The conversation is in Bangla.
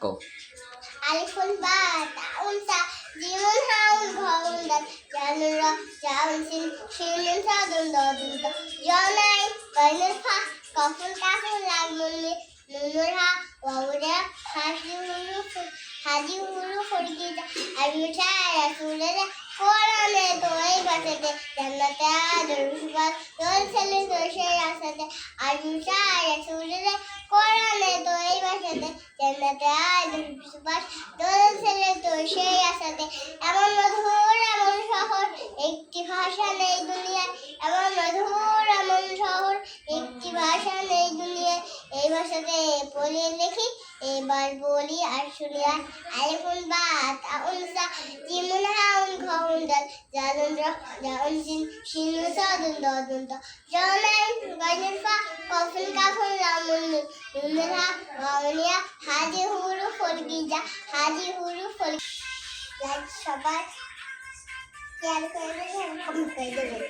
কও আলিফুল বা তাউন সা জিমুন হাউন ঘাউন দাল জানুন রা জাউন সিন শিনুন সাদুন দাদুন তা জানাই গাইনুল ফা কাফুল কাফুল লাগুন নুনুর হা ওয়াউরা হাজি হুরু ফরগিজা আবিউশা রাসূলের কোরআনে তোই বাসতে জান্নাতে আদরুসবাস দোল ছেলে দোষের আসাতে আবিউশা রাসূলের কোরআনে তোই বাসতে জান্নাতে আদরুসবাস দোল ছেলে দোষের আসাতে এমন মধুর এমন শহর একটি ভাষা নেই দুনিয়ায় এমন মধুর এমন শহর একটি ভাষা নেই দুনিয়ায় এই ভাষাতে পড়ে লিখি এবার বলি আর শুনি আর আলিফুন বা তাউন সা জিমুন হাউন ঘাউন দাল জানুন রা জাউন সিন শিনুন সাদুন দাদুন তা জানাই গাইনুল ফা কাফুল কাফুল লামুন নুনুর হা ওয়াউনিয়া হাজি হুরু ফরগিজা হাজি হুরু ফর সবাই খেয়াল করে কমেন্ট করে দেবেন